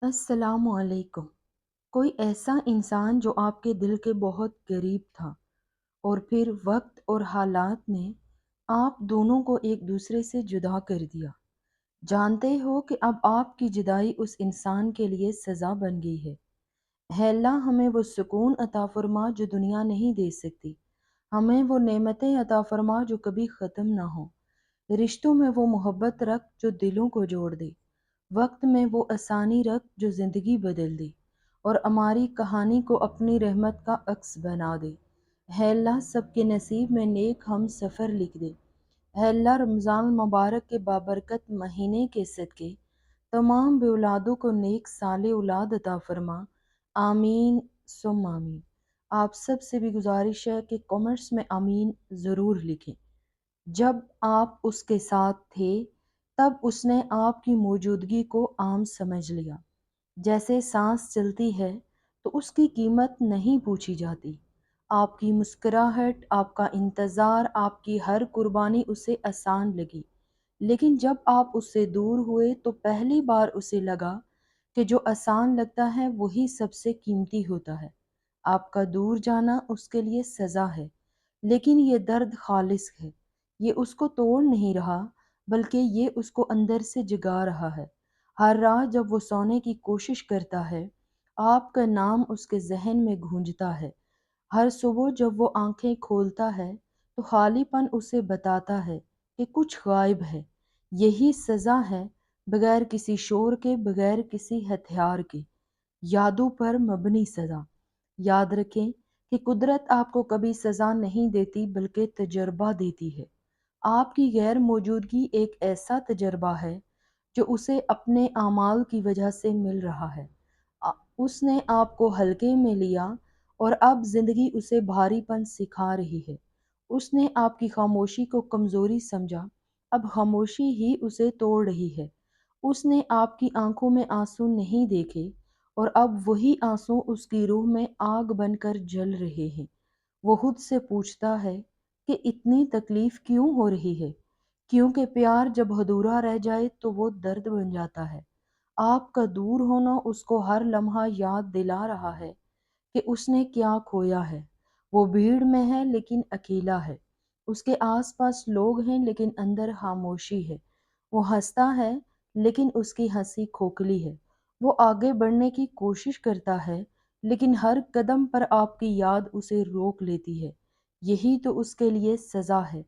السلام علیکم۔ کوئی ایسا انسان جو آپ کے دل کے بہت قریب تھا اور پھر وقت اور حالات نے آپ دونوں کو ایک دوسرے سے جدا کر دیا۔ جانتے ہو کہ اب آپ کی جدائی اس انسان کے لیے سزا بن گئی ہے۔ اے اللہ ہمیں وہ سکون عطا فرما جو دنیا نہیں دے سکتی۔ ہمیں وہ نعمتیں عطا فرما جو کبھی ختم نہ ہوں۔ رشتوں میں وہ محبت رکھ جو دلوں کو جوڑ دے۔ وقت میں وہ آسانی رکھ جو زندگی بدل دے اور ہماری کہانی کو اپنی رحمت کا عکس بنا دے۔ اے اللہ سب کے نصیب میں نیک ہم سفر لکھ دے۔ اے اللہ رمضان المبارک کے بابرکت مہینے کے صدقے تمام بے اولادوں کو نیک صالح اولاد عطا فرما۔ آمین ثم آمین۔ آپ سب سے بھی گزارش ہے کہ کامنٹس میں آمین ضرور لکھیں۔ جب آپ اس کے ساتھ تھے تب اس نے آپ کی موجودگی کو عام سمجھ لیا۔ جیسے سانس چلتی ہے تو اس کی قیمت نہیں پوچھی جاتی۔ آپ کی مسکراہٹ، آپ کا انتظار، آپ کی ہر قربانی اسے آسان لگی۔ لیکن جب آپ اس سے دور ہوئے تو پہلی بار اسے لگا کہ جو آسان لگتا ہے وہی سب سے قیمتی ہوتا ہے۔ آپ کا دور جانا اس کے لیے سزا ہے، لیکن یہ درد خالص ہے۔ یہ اس کو توڑ نہیں رہا بلکہ یہ اس کو اندر سے جگا رہا ہے۔ ہر رات جب وہ سونے کی کوشش کرتا ہے آپ کا نام اس کے ذہن میں گونجتا ہے۔ ہر صبح جب وہ آنکھیں کھولتا ہے تو خالی پن اسے بتاتا ہے کہ کچھ غائب ہے۔ یہی سزا ہے، بغیر کسی شور کے، بغیر کسی ہتھیار کے، یادوں پر مبنی سزا۔ یاد رکھیں کہ قدرت آپ کو کبھی سزا نہیں دیتی بلکہ تجربہ دیتی ہے۔ آپ کی غیر موجودگی ایک ایسا تجربہ ہے جو اسے اپنے اعمال کی وجہ سے مل رہا ہے۔ اس نے آپ کو ہلکے میں لیا اور اب زندگی اسے بھاری پن سکھا رہی ہے۔ اس نے آپ کی خاموشی کو کمزوری سمجھا، اب خاموشی ہی اسے توڑ رہی ہے۔ اس نے آپ کی آنکھوں میں آنسو نہیں دیکھے اور اب وہی آنسو اس کی روح میں آگ بن کر جل رہے ہیں۔ وہ خود سے پوچھتا ہے کہ اتنی تکلیف کیوں ہو رہی ہے؟ کیونکہ پیار جب ادھورا رہ جائے تو وہ درد بن جاتا ہے۔ آپ کا دور ہونا اس کو ہر لمحہ یاد دلا رہا ہے کہ اس نے کیا کھویا ہے۔ وہ بھیڑ میں ہے لیکن اکیلا ہے۔ اس کے آس پاس لوگ ہیں لیکن اندر خاموشی ہے۔ وہ ہنستا ہے لیکن اس کی ہنسی کھوکھلی ہے۔ وہ آگے بڑھنے کی کوشش کرتا ہے لیکن ہر قدم پر آپ کی یاد اسے روک لیتی ہے۔ یہی تو اس کے لیے سزا ہے،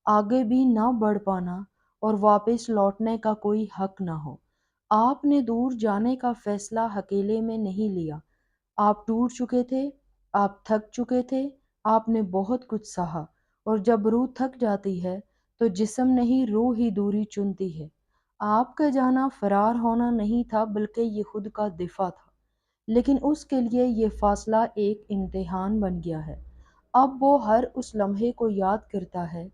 آگے بھی نہ بڑھ پانا اور واپس لوٹنے کا کوئی حق نہ ہو۔ آپ نے دور جانے کا فیصلہ اکیلے میں نہیں لیا۔ آپ ٹوٹ چکے تھے، آپ تھک چکے تھے، آپ نے بہت کچھ سہا، اور جب روح تھک جاتی ہے تو جسم نہیں روح ہی دوری چنتی ہے۔ آپ کا جانا فرار ہونا نہیں تھا بلکہ یہ خود کا دفاع تھا، لیکن اس کے لیے یہ فاصلہ ایک امتحان بن گیا ہے۔ اب وہ ہر اس لمحے کو یاد کرتا ہے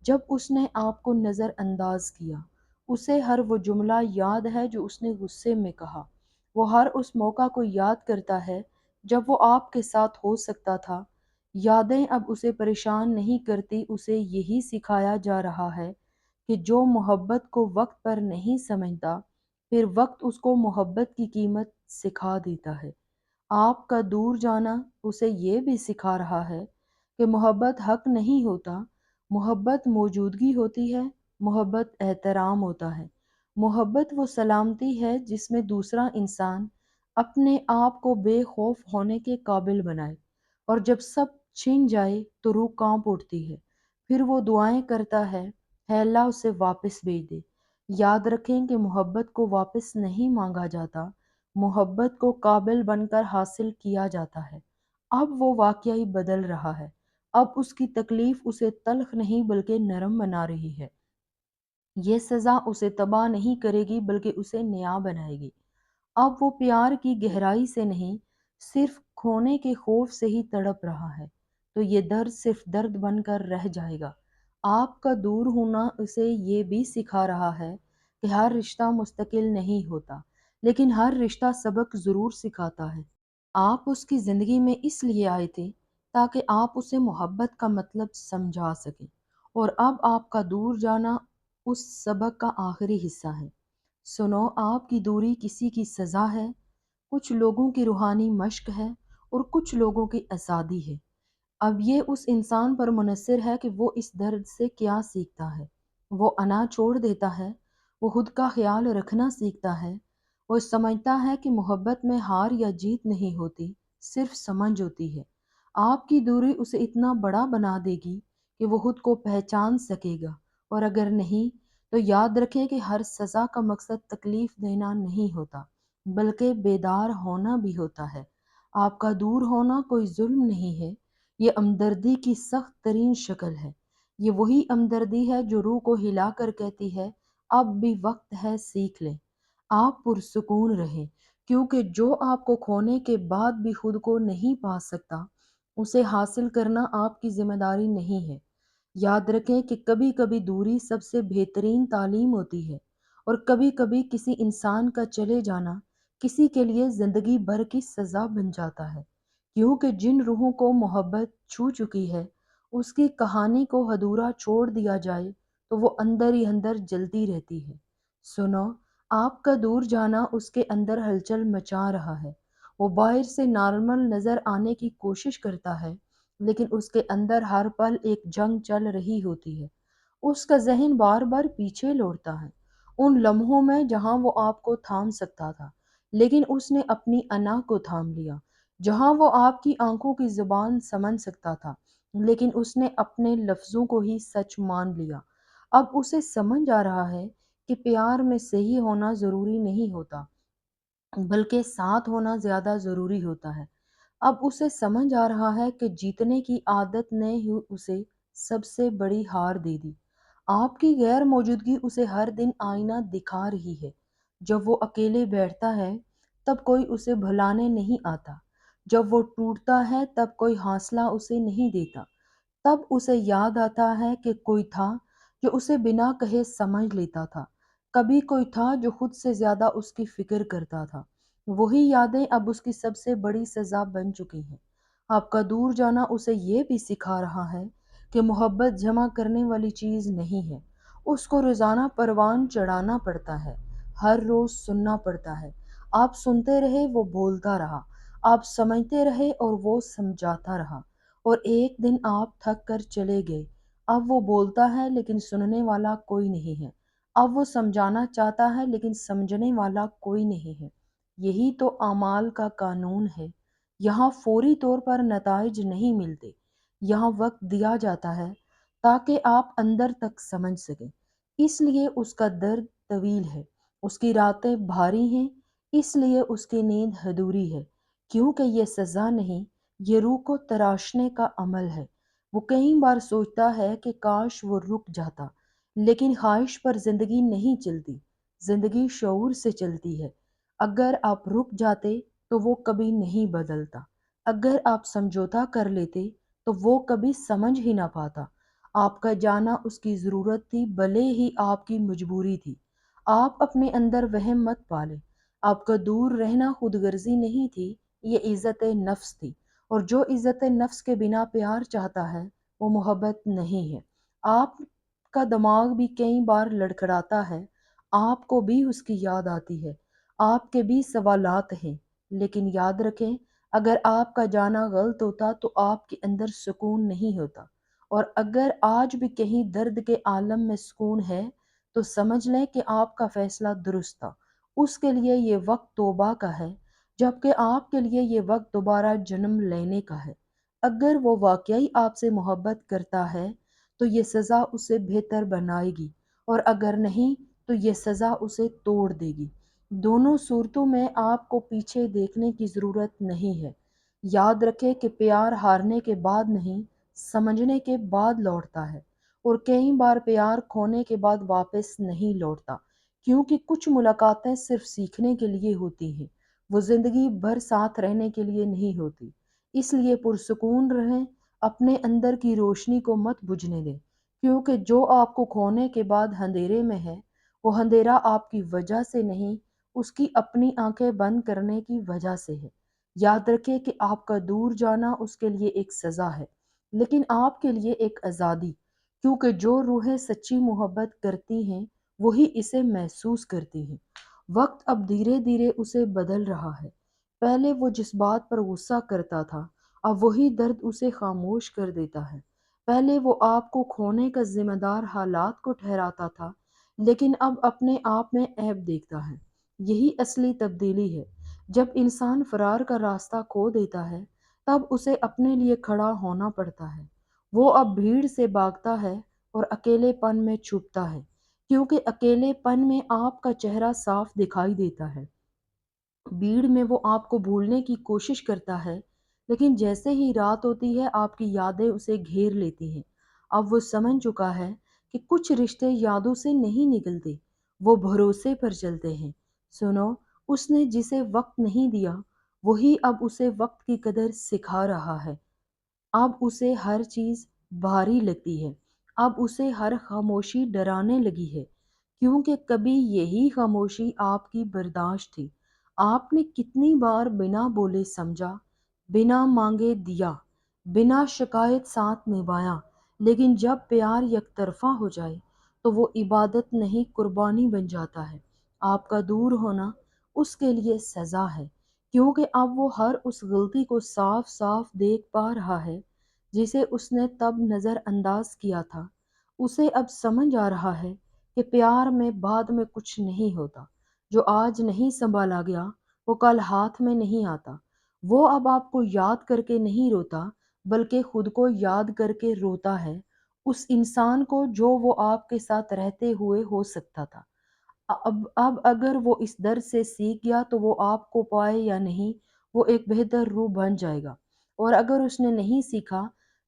جب اس نے آپ کو نظر انداز کیا۔ اسے ہر وہ جملہ یاد ہے جو اس نے غصے میں کہا۔ وہ ہر اس موقع کو یاد کرتا ہے جب وہ آپ کے ساتھ ہو سکتا تھا۔ یادیں اب اسے پریشان نہیں کرتی، اسے یہی سکھایا جا رہا ہے کہ جو محبت کو وقت پر نہیں سمجھتا، پھر وقت اس کو محبت کی قیمت سکھا دیتا ہے۔ آپ کا دور جانا اسے یہ بھی سکھا رہا ہے کہ محبت حق نہیں ہوتا، محبت موجودگی ہوتی ہے، محبت احترام ہوتا ہے۔ محبت وہ سلامتی ہے جس میں دوسرا انسان اپنے آپ کو بے خوف ہونے کے قابل بنائے، اور جب سب چھن جائے تو روح کانپ اٹھتی ہے۔ پھر وہ دعائیں کرتا ہے، اے اللہ اسے واپس بھیج دے۔ یاد رکھیں کہ محبت کو واپس نہیں مانگا جاتا، محبت کو قابل بن کر حاصل کیا جاتا ہے۔ اب وہ واقعی بدل رہا ہے۔ اب اس کی تکلیف اسے تلخ نہیں بلکہ نرم بنا رہی ہے۔ یہ سزا اسے تباہ نہیں کرے گی بلکہ اسے نیا بنائے گی۔ اب وہ پیار کی گہرائی سے نہیں، صرف کھونے کے خوف سے ہی تڑپ رہا ہے، تو یہ درد صرف درد بن کر رہ جائے گا۔ آپ کا دور ہونا اسے یہ بھی سکھا رہا ہے کہ ہر رشتہ مستقل نہیں ہوتا، لیکن ہر رشتہ سبق ضرور سکھاتا ہے۔ آپ اس کی زندگی میں اس لیے آئے تھے تاکہ آپ اسے محبت کا مطلب سمجھا سکیں، اور اب آپ کا دور جانا اس سبق کا آخری حصہ ہے۔ سنو، آپ کی دوری کسی کی سزا ہے، کچھ لوگوں کی روحانی مشق ہے اور کچھ لوگوں کی آزادی ہے۔ اب یہ اس انسان پر منحصر ہے کہ وہ اس درد سے کیا سیکھتا ہے۔ وہ انا چھوڑ دیتا ہے، وہ خود کا خیال رکھنا سیکھتا ہے، وہ سمجھتا ہے کہ محبت میں ہار یا جیت نہیں ہوتی، صرف سمجھ ہوتی ہے۔ آپ کی دوری اسے اتنا بڑا بنا دے گی کہ وہ خود کو پہچان سکے گا، اور اگر نہیں تو یاد رکھیں کہ ہر سزا کا مقصد تکلیف دینا نہیں ہوتا، بلکہ بیدار ہونا بھی ہوتا ہے۔ آپ کا دور ہونا کوئی ظلم نہیں ہے، یہ ہمدردی کی سخت ترین شکل ہے۔ یہ وہی ہمدردی ہے جو روح کو ہلا کر کہتی ہے، اب بھی وقت ہے، سیکھ لیں۔ آپ پرسکون رہیں، کیونکہ جو آپ کو کھونے کے بعد بھی خود کو نہیں پا سکتا، اسے حاصل کرنا آپ کی ذمہ داری نہیں ہے۔ یاد رکھیں کہ کبھی کبھی دوری سب سے بہترین تعلیم ہوتی ہے، اور کبھی کبھی کسی انسان کا چلے جانا کسی کے لیے زندگی بھر کی سزا بن جاتا ہے، کیونکہ جن روحوں کو محبت چھو چکی ہے، اس کی کہانی کو ادھورا چھوڑ دیا جائے تو وہ اندر ہی اندر جلتی رہتی ہے۔ سنو، آپ کا دور جانا اس کے اندر ہلچل مچا رہا ہے۔ وہ باہر سے نارمل نظر آنے کی کوشش کرتا ہے، لیکن اس کے اندر ہر پل ایک جنگ چل رہی ہوتی ہے۔ اس کا ذہن بار بار پیچھے لوٹتا ہے، ان لمحوں میں جہاں وہ آپ کو تھام سکتا تھا، لیکن اس نے اپنی انا کو تھام لیا۔ جہاں وہ آپ کی آنکھوں کی زبان سمجھ سکتا تھا، لیکن اس نے اپنے لفظوں کو ہی سچ مان لیا۔ اب اسے سمجھ آ رہا ہے کہ پیار میں صحیح ہونا ضروری نہیں ہوتا، بلکہ ساتھ ہونا زیادہ ضروری ہوتا ہے۔ اب اسے سمجھ آ رہا ہے کہ جیتنے کی عادت نے ہی اسے سب سے بڑی ہار دے دی۔ آپ کی غیر موجودگی اسے ہر دن آئینہ دکھا رہی ہے۔ جب وہ اکیلے بیٹھتا ہے تب کوئی اسے بھلانے نہیں آتا، جب وہ ٹوٹتا ہے تب کوئی حوصلہ اسے نہیں دیتا، تب اسے یاد آتا ہے کہ کوئی تھا جو اسے بنا کہے سمجھ لیتا تھا، کبھی کوئی تھا جو خود سے زیادہ اس کی فکر کرتا تھا۔ وہی یادیں اب اس کی سب سے بڑی سزا بن چکی ہیں۔ آپ کا دور جانا اسے یہ بھی سکھا رہا ہے کہ محبت جمع کرنے والی چیز نہیں ہے، اس کو روزانہ پروان چڑھانا پڑتا ہے، ہر روز سننا پڑتا ہے۔ آپ سنتے رہے، وہ بولتا رہا، آپ سمجھتے رہے اور وہ سمجھاتا رہا، اور ایک دن آپ تھک کر چلے گئے۔ اب وہ بولتا ہے لیکن سننے والا کوئی نہیں ہے، اب وہ سمجھانا چاہتا ہے لیکن سمجھنے والا کوئی نہیں ہے۔ یہی تو اعمال کا قانون ہے۔ یہاں فوری طور پر نتائج نہیں ملتے، یہاں وقت دیا جاتا ہے تاکہ آپ اندر تک سمجھ سکیں۔ اس لیے اس کا درد طویل ہے، اس کی راتیں بھاری ہیں، اس لیے اس کی نیند ادھوری ہے، کیونکہ یہ سزا نہیں، یہ روح کو تراشنے کا عمل ہے۔ وہ کئی بار سوچتا ہے کہ کاش وہ رک جاتا، لیکن خواہش پر زندگی نہیں چلتی، زندگی شعور سے چلتی ہے۔ اگر آپ رک جاتے تو وہ کبھی نہیں بدلتا، اگر آپ سمجھوتا کر لیتے تو وہ کبھی سمجھ ہی نہ پاتا۔ آپ کا جانا اس کی ضرورت تھی، بھلے ہی آپ کی مجبوری تھی۔ آپ اپنے اندر وہم مت پالیں، آپ کا دور رہنا خود غرضی نہیں تھی، یہ عزت نفس تھی، اور جو عزت نفس کے بنا پیار چاہتا ہے وہ محبت نہیں ہے۔ آپ کا دماغ بھی کئی بار لڑکھڑاتا ہے، آپ کو بھی اس کی یاد آتی ہے، آپ کے بھی سوالات ہیں، لیکن یاد رکھیں، اگر آپ کا جانا غلط ہوتا تو آپ کے اندر سکون نہیں ہوتا، اور اگر آج بھی کہیں درد کے عالم میں سکون ہے تو سمجھ لیں کہ آپ کا فیصلہ درست تھا۔ اس کے لیے یہ وقت توبہ کا ہے، جبکہ آپ کے لیے یہ وقت دوبارہ جنم لینے کا ہے۔ اگر وہ واقعی آپ سے محبت کرتا ہے تو یہ سزا اسے بہتر بنائے گی، اور اگر نہیں تو یہ سزا اسے توڑ دے گی۔ دونوں صورتوں میں آپ کو پیچھے دیکھنے کی ضرورت نہیں ہے۔ یاد رکھیں کہ پیار ہارنے کے بعد نہیں، سمجھنے کے بعد لوٹتا ہے، اور کئی بار پیار کھونے کے بعد واپس نہیں لوٹتا، کیونکہ کچھ ملاقاتیں صرف سیکھنے کے لیے ہوتی ہیں، وہ زندگی بھر ساتھ رہنے کے لیے نہیں ہوتی۔ اس لیے پرسکون رہیں، اپنے اندر کی روشنی کو مت بجھنے دیں، کیونکہ جو آپ کو کھونے کے بعد اندھیرے میں ہے، وہ اندھیرا آپ کی وجہ سے نہیں، اس کی اپنی آنکھیں بند کرنے کی وجہ سے ہے۔ یاد رکھیں کہ آپ کا دور جانا اس کے لیے ایک سزا ہے، لیکن آپ کے لیے ایک آزادی، کیونکہ جو روحیں سچی محبت کرتی ہیں وہی اسے محسوس کرتی ہیں۔ وقت اب دھیرے دھیرے اسے بدل رہا ہے، پہلے وہ جس بات پر غصہ کرتا تھا اب وہی درد اسے خاموش کر دیتا ہے۔ پہلے وہ آپ کو کھونے کا ذمہ دار حالات کو ٹھہراتا تھا، لیکن اب اپنے آپ میں عیب دیکھتا ہے۔ یہی اصلی تبدیلی ہے۔ جب انسان فرار کا راستہ کھو دیتا ہے تب اسے اپنے لیے کھڑا ہونا پڑتا ہے۔ وہ اب بھیڑ سے بھاگتا ہے اور اکیلے پن میں چھپتا ہے، کیونکہ اکیلے پن میں آپ کا چہرہ صاف دکھائی دیتا ہے۔ بھیڑ میں وہ آپ کو بھولنے کی کوشش کرتا ہے، لیکن جیسے ہی رات ہوتی ہے آپ کی یادیں اسے گھیر لیتی ہیں۔ اب وہ سمجھ چکا ہے کہ کچھ رشتے یادوں سے نہیں نکلتے، وہ بھروسے پر چلتے ہیں۔ سنو، اس نے جسے وقت نہیں دیا وہی اب اسے وقت کی قدر سکھا رہا ہے۔ اب اسے ہر چیز بھاری لگتی ہے، اب اسے ہر خاموشی ڈرانے لگی ہے، کیونکہ کبھی یہی خاموشی آپ کی برداشت تھی۔ آپ نے کتنی بار بنا بولے سمجھا، بنا مانگے دیا، بنا شکایت ساتھ نبھایا، لیکن جب پیار یک طرفہ ہو جائے تو وہ عبادت نہیں قربانی بن جاتا ہے۔ آپ کا دور ہونا اس کے لیے سزا ہے، کیونکہ اب وہ ہر اس غلطی کو صاف صاف دیکھ پا رہا ہے جسے اس نے تب نظر انداز کیا تھا۔ اسے اب سمجھ آ رہا ہے کہ پیار میں بعد میں کچھ نہیں ہوتا، جو آج نہیں سنبھالا گیا وہ کل ہاتھ میں نہیں آتا۔ وہ اب آپ کو یاد کر کے نہیں روتا، بلکہ خود کو یاد کر کے روتا ہے، اس انسان کو جو وہ آپ کے ساتھ رہتے ہوئے ہو سکتا تھا۔ اب اگر وہ اس درد سے سیکھ گیا تو وہ آپ کو پائے یا نہیں، وہ ایک بہتر روح بن جائے گا، اور اگر اس نے نہیں سیکھا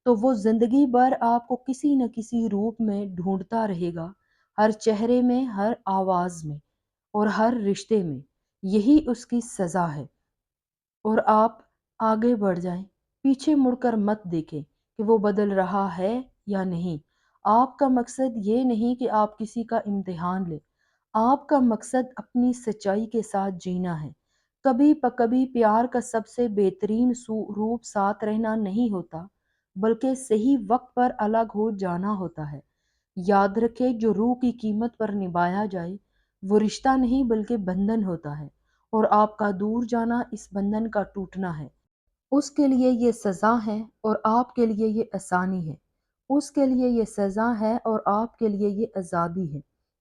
تو وہ زندگی بھر آپ کو کسی نہ کسی روپ میں ڈھونڈتا رہے گا، ہر چہرے میں، ہر آواز میں، اور ہر رشتے میں۔ یہی اس کی سزا ہے۔ اور آپ آگے بڑھ جائیں، پیچھے مڑ کر مت دیکھیں کہ وہ بدل رہا ہے یا نہیں۔ آپ کا مقصد یہ نہیں کہ آپ کسی کا امتحان لیں، آپ کا مقصد اپنی سچائی کے ساتھ جینا ہے۔ کبھی کبھی پیار کا سب سے بہترین روپ ساتھ رہنا نہیں ہوتا، بلکہ صحیح وقت پر الگ ہو جانا ہوتا ہے۔ یاد رکھے، جو روح کی قیمت پر نبھایا جائے وہ رشتہ نہیں بلکہ بندھن ہوتا ہے، اور آپ کا دور جانا اس بندھن کا ٹوٹنا ہے۔ اس کے لیے یہ سزا ہے اور آپ کے لیے یہ آسانی ہے۔ اس کے لیے یہ سزا ہے اور آپ کے لیے یہ آزادی ہے۔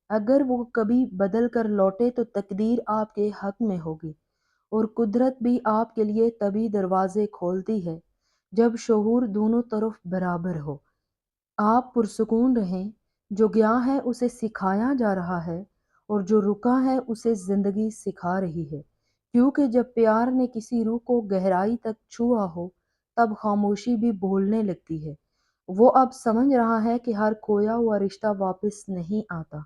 اگر وہ کبھی بدل کر لوٹے تو تقدیر آپ کے حق میں ہوگی، اور قدرت بھی آپ کے لیے تبھی دروازے کھولتی ہے جب شعور دونوں طرف برابر ہو۔ آپ پرسکون رہیں، جو گیا ہے اسے سکھایا جا رہا ہے، اور جو رکا ہے اسے زندگی سکھا رہی ہے، کیونکہ جب پیار نے کسی روح کو گہرائی تک چھوا ہو تب خاموشی بھی بولنے لگتی ہے۔ وہ اب سمجھ رہا ہے کہ ہر کھویا ہوا رشتہ واپس نہیں آتا،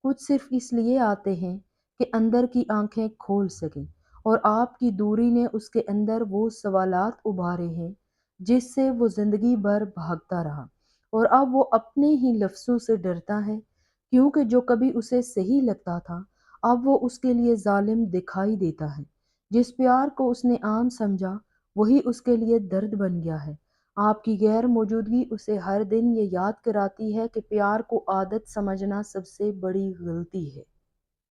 کچھ صرف اس لیے آتے ہیں کہ اندر کی آنکھیں کھول سکیں، اور آپ کی دوری نے اس کے اندر وہ سوالات ابھارے ہیں جس سے وہ زندگی بھر بھاگتا رہا، اور اب وہ اپنے ہی لفظوں سے ڈرتا ہے، کیونکہ جو کبھی اسے صحیح لگتا تھا اب وہ اس کے لیے ظالم دکھائی دیتا ہے۔ جس پیار کو اس نے عام سمجھا وہی اس کے لیے درد بن گیا ہے۔ آپ کی غیر موجودگی اسے ہر دن یہ یاد کراتی ہے کہ پیار کو عادت سمجھنا سب سے بڑی غلطی ہے۔